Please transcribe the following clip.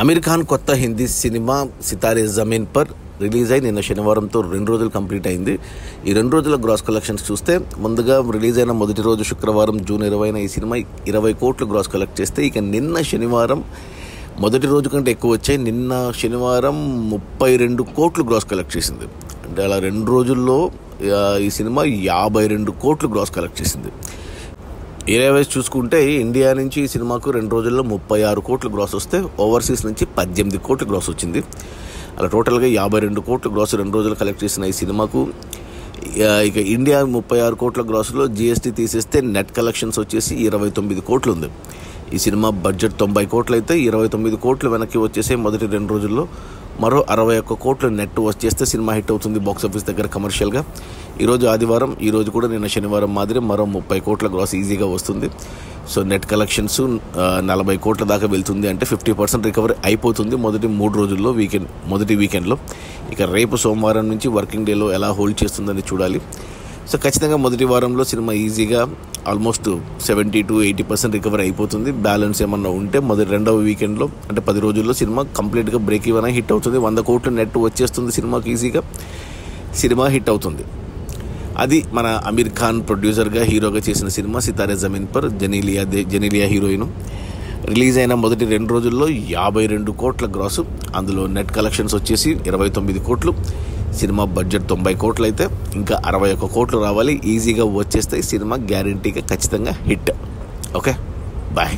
అమీర్ ఖాన్ కొత్త Hindi cinema Sitaare Zameen Par release అయి నిన్న శనివారంతో 2 రోజులు కంప్లీట్ అయింది. ఈ 2 రోజుల గ్రాస్ కలెక్షన్స్ చూస్తే ముందుగా రిలీజ్ అయిన మొదటి రోజు శుక్రవారం జూన్ 20న ఈ సినిమా 20 కోట్లు గ్రాస్ కలెక్ట్ చేస్తే, ఇక నిన్న శనివారం మొదటి రోజు కంటే ఎక్కువ వచ్చాయి. నిన్న శనివారం 32 కోట్లు గ్రాస్ కలెక్ట్ చేసింది. అంటే అలా 2 రోజుల్లో ఈ సినిమా 52 కోట్లు గ్రాస్ కలెక్ట్ చేసింది. ఏరియా వైజ్ చూసుకుంటే ఇండియా నుంచి ఈ సినిమాకు 2 రోజుల్లో 36 కోట్లు గ్రాస్ వస్తే ఓవర్సీస్ నుంచి 18 కోట్లు గ్రాస్ వచ్చింది. అలా టోటల్గా 52 కోట్లు గ్రాస్ 2 రోజులు కలెక్ట్ చేసిన ఈ సినిమాకు ఇక ఇండియా 36 కోట్ల గ్రాసులో జీఎస్టీ తీసేస్తే నెట్ కలెక్షన్స్ వచ్చేసి 29 కోట్లు ఉంది. ఈ సినిమా బడ్జెట్ 90 కోట్లు అయితే 29 కోట్లు వెనక్కి వచ్చేసే మొదటి 2 రోజుల్లో. మరో 61 కోట్లు నెట్ వచ్చేస్తే సినిమా హిట్ అవుతుంది బాక్సాఫీస్ దగ్గర కమర్షియల్గా. ఈరోజు ఆదివారం, ఈరోజు కూడా నిన్న శనివారం మాదిరి మరో 30 కోట్ల గ్రాస్ ఈజీగా వస్తుంది. సో నెట్ కలెక్షన్స్ 40 కోట్ల దాకా వెళ్తుంది. అంటే 50% రికవరీ అయిపోతుంది మొదటి 3 రోజుల్లో, మొదటి వీకెండ్లో. ఇక రేపు సోమవారం నుంచి వర్కింగ్ డేలో ఎలా హోల్డ్ చేస్తుందని చూడాలి. సో ఖచ్చితంగా మొదటి వారంలో సినిమా ఈజీగా ఆల్మోస్ట్ 70-80% రికవరీ అయిపోతుంది. బ్యాలెన్స్ ఏమన్నా ఉంటే రెండవ వీకెండ్లో అంటే 10 రోజుల్లో సినిమా కంప్లీట్గా బ్రేక్ ఈవెన్ అయి హిట్ అవుతుంది. 100 కోట్లు నెట్ వచ్చేస్తుంది సినిమాకి, ఈజీగా సినిమా హిట్ అవుతుంది. అది మన అమీర్ ఖాన్ ప్రొడ్యూసర్గా హీరోగా చేసిన cinema Sitaare Zameen Par. Genelia heroine. Release అయిన మొదటి 2 రోజుల్లో 52 కోట్ల గ్రాసు, అందులో నెట్ కలెక్షన్స్ వచ్చేసి 29 కోట్లు. సినిమా బడ్జెట్ 90 కోట్లు అయితే ఇంకా 61 కోట్లు రావాలి. ఈజీగా వచ్చేస్తే సినిమా గ్యారంటీగా ఖచ్చితంగా హిట్. Okay, bye.